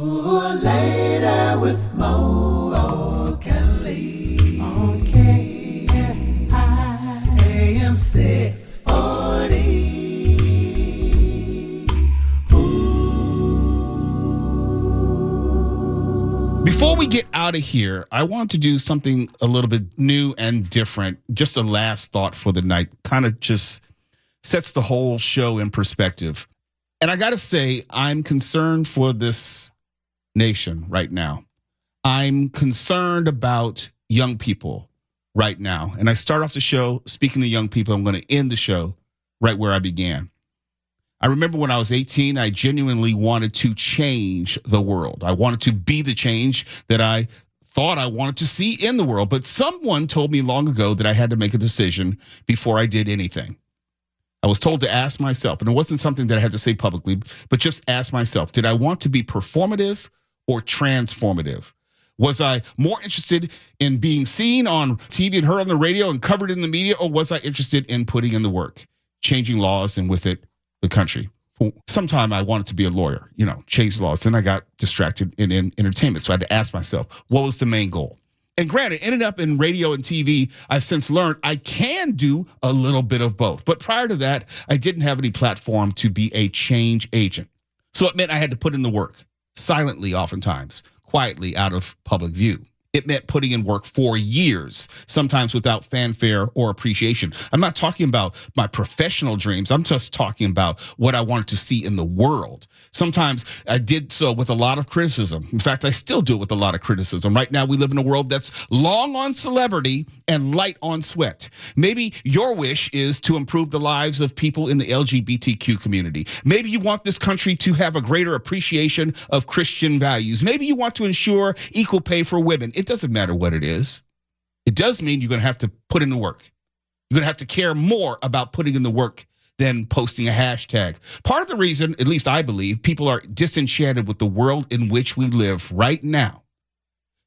Later with Mo Kelly on KFI AM 640. Before we get out of here, I want to do something a little bit new and different. Just a last thought for the night. Kind of just sets the whole show in perspective. And I got to say, I'm concerned for this nation right now. I'm concerned about young people right now. And I start off the show speaking to young people. I'm going to end the show right where I began. I remember when I was 18, I genuinely wanted to change the world. I wanted to be the change that I thought I wanted to see in the world. But someone told me long ago that I had to make a decision before I did anything. I was told to ask myself, and it wasn't something that I had to say publicly, but just ask myself, did I want to be performative or transformative? Was I more interested in being seen on TV and heard on the radio and covered in the media, or was I interested in putting in the work, changing laws, and with it, the country? For some time, I wanted to be a lawyer, change laws. Then I got distracted in entertainment. So I had to ask myself, what was the main goal? And granted, ended up in radio and TV, I've since learned I can do a little bit of both. But prior to that, I didn't have any platform to be a change agent. So it meant I had to put in the work, silently oftentimes, quietly out of public view. It meant putting in work for years, sometimes without fanfare or appreciation. I'm not talking about my professional dreams. I'm just talking about what I wanted to see in the world. Sometimes I did so with a lot of criticism. In fact, I still do it with a lot of criticism. Right now, we live in a world that's long on celebrity and light on sweat. Maybe your wish is to improve the lives of people in the LGBTQ community. Maybe you want this country to have a greater appreciation of Christian values. Maybe you want to ensure equal pay for women. It doesn't matter what it is. It does mean you're going to have to put in the work. You're going to have to care more about putting in the work than posting a hashtag. Part of the reason, at least I believe, people are disenchanted with the world in which we live right now,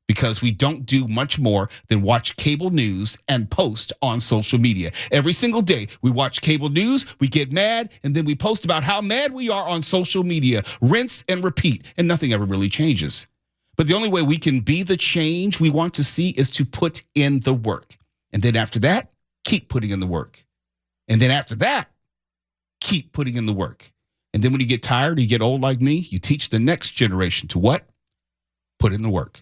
because we don't do much more than watch cable news and post on social media. Every single day, we watch cable news, we get mad, and then we post about how mad we are on social media. Rinse and repeat, and nothing ever really changes. But the only way we can be the change we want to see is to put in the work. And then after that, keep putting in the work. And then after that, keep putting in the work. And then when you get tired, you get old like me, you teach the next generation to what? Put in the work.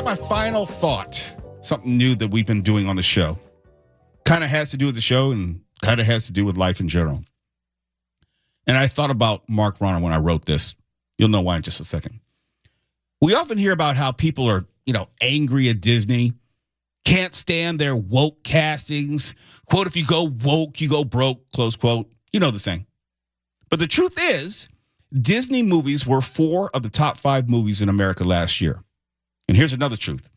My final thought, something new that we've been doing on the show, kind of has to do with the show and kind of has to do with life in general. And I thought about Mark Ronner when I wrote this. You'll know why in just a second. We often hear about how people are, angry at Disney, can't stand their woke castings. Quote, if you go woke, you go broke, close quote. You know the saying. But the truth is, Disney movies were 4 of the top 5 movies in America last year. And here's another truth.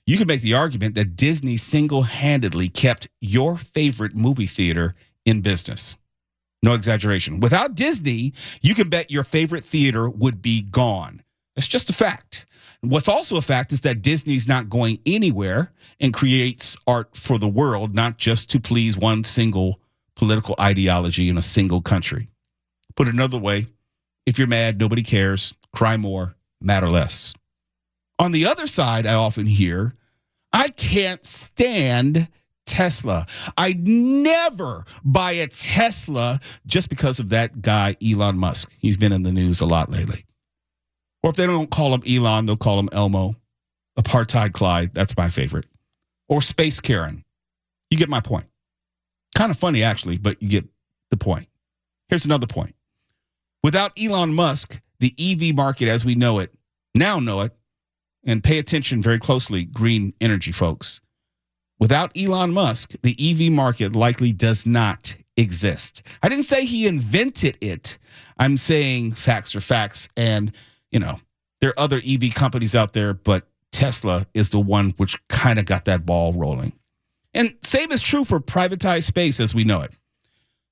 You can make the argument that Disney single-handedly kept your favorite movie theater in business. No exaggeration. Without Disney, you can bet your favorite theater would be gone. It's just a fact. What's also a fact is that Disney's not going anywhere and creates art for the world, not just to please one single political ideology in a single country. Put it another way, if you're mad, nobody cares. Cry more, matter less. On the other side, I often hear, I can't stand Tesla. I'd never buy a Tesla just because of that guy, Elon Musk. He's been in the news a lot lately. Or if they don't call him Elon, they'll call him Elmo. Apartheid Clyde, that's my favorite. Or Space Karen. You get my point. Kind of funny, actually, but you get the point. Here's another point. Without Elon Musk, the EV market as we know it, and pay attention very closely, green energy folks. Without Elon Musk, the EV market likely does not exist. I didn't say he invented it. I'm saying facts are facts. And, there are other EV companies out there, but Tesla is the one which kind of got that ball rolling. And same is true for privatized space as we know it.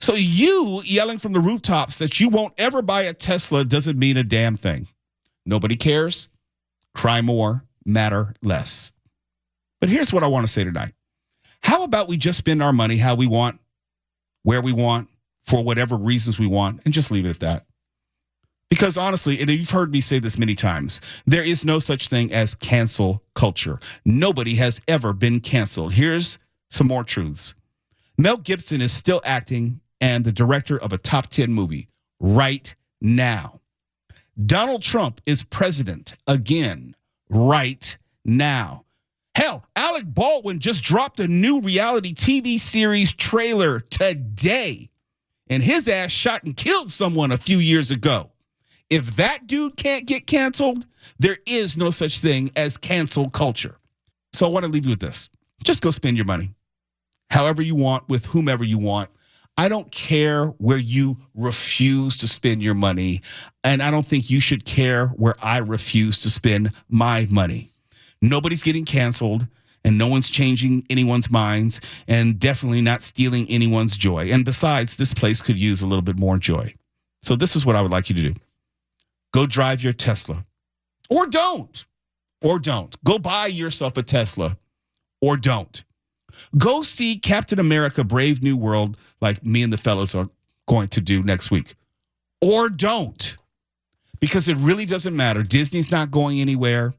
So you yelling from the rooftops that you won't ever buy a Tesla doesn't mean a damn thing. Nobody cares. Cry more, matter less. But here's what I want to say tonight. How about we just spend our money how we want, where we want, for whatever reasons we want, and just leave it at that? Because honestly, and you've heard me say this many times, there is no such thing as cancel culture. Nobody has ever been canceled. Here's some more truths. Mel Gibson is still acting and the director of a top 10 movie right now. Donald Trump is president again right now. Hell, Alec Baldwin just dropped a new reality TV series trailer today, and his ass shot and killed someone a few years ago. If that dude can't get canceled, there is no such thing as cancel culture. So I want to leave you with this. Just go spend your money however you want with whomever you want. I don't care where you refuse to spend your money, and I don't think you should care where I refuse to spend my money. Nobody's getting canceled, and no one's changing anyone's minds, and definitely not stealing anyone's joy. And besides, this place could use a little bit more joy. So this is what I would like you to do. Go drive your Tesla. Or don't. Go buy yourself a Tesla. Or don't. Go see Captain America Brave New World like me and the fellas are going to do next week. Or don't. Because it really doesn't matter. Disney's not going anywhere.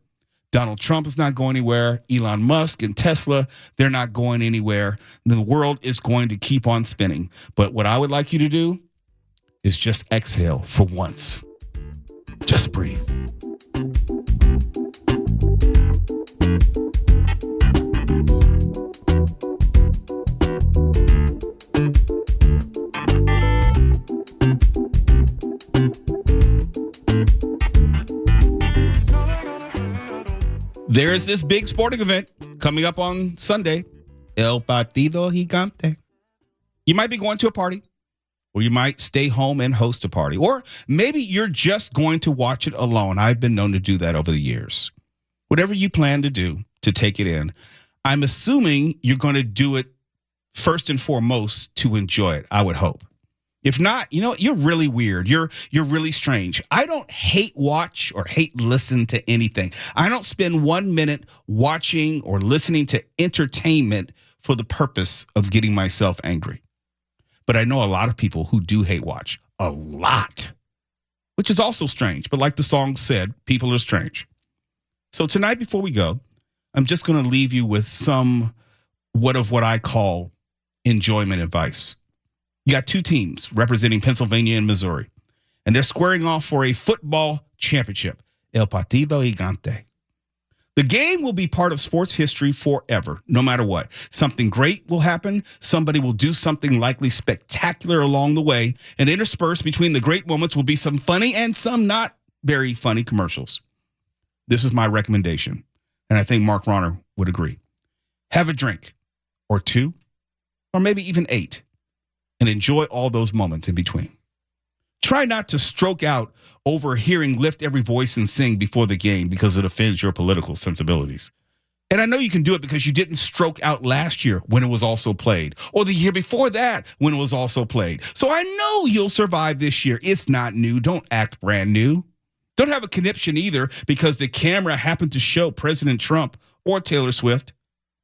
Donald Trump is not going anywhere. Elon Musk and Tesla, they're not going anywhere. The world is going to keep on spinning. But what I would like you to do is just exhale for once. Just breathe. There's this big sporting event coming up on Sunday, El Partido Gigante. You might be going to a party, or you might stay home and host a party, or maybe you're just going to watch it alone. I've been known to do that over the years. Whatever you plan to do to take it in, I'm assuming you're going to do it first and foremost to enjoy it, I would hope. If not, you're really weird. You're really strange. I don't hate watch or hate listen to anything. I don't spend 1 minute watching or listening to entertainment for the purpose of getting myself angry. But I know a lot of people who do hate watch. A lot. Which is also strange. But like the song said, people are strange. So tonight before we go, I'm just going to leave you with some what I call enjoyment advice. You got two teams representing Pennsylvania and Missouri, and they're squaring off for a football championship, El Partido Gigante. The game will be part of sports history forever, no matter what. Something great will happen. Somebody will do something likely spectacular along the way, and interspersed between the great moments will be some funny and some not very funny commercials. This is my recommendation, and I think Mark Ronner would agree. Have a drink, or two, or maybe even 8. And enjoy all those moments in between. Try not to stroke out over hearing Lift Every Voice and Sing before the game because it offends your political sensibilities. And I know you can do it because you didn't stroke out last year when it was also played, or the year before that when it was also played. So I know you'll survive this year. It's not new. Don't act brand new. Don't have a conniption either because the camera happened to show President Trump or Taylor Swift.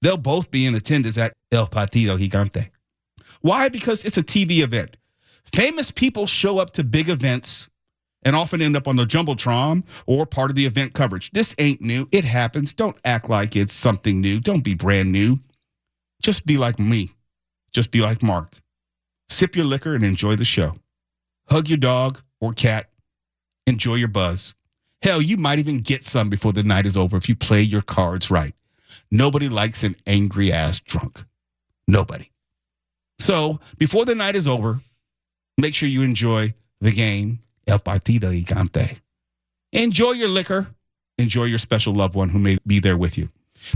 They'll both be in attendance at El Partido Gigante. Why? Because it's a TV event. Famous people show up to big events and often end up on the Jumbotron or part of the event coverage. This ain't new. It happens. Don't act like it's something new. Don't be brand new. Just be like me. Just be like Mark. Sip your liquor and enjoy the show. Hug your dog or cat. Enjoy your buzz. Hell, you might even get some before the night is over if you play your cards right. Nobody likes an angry ass drunk. Nobody. So before the night is over, make sure you enjoy the game, El Partido Gigante. Enjoy your liquor. Enjoy your special loved one who may be there with you.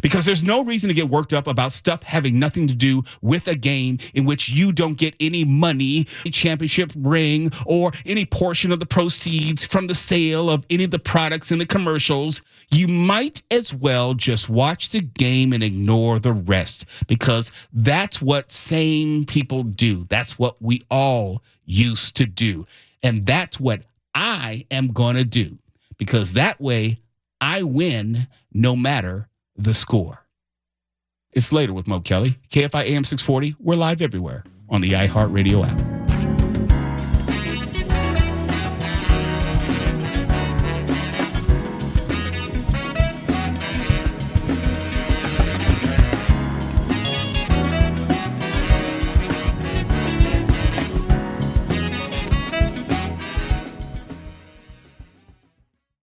Because there's no reason to get worked up about stuff having nothing to do with a game in which you don't get any money, championship ring, or any portion of the proceeds from the sale of any of the products in the commercials. You might as well just watch the game and ignore the rest, because that's what sane people do. That's what we all used to do. And that's what I am going to do, because that way I win no matter the score. It's Later with Mo Kelly, KFI AM 640. We're live everywhere on the iHeartRadio app.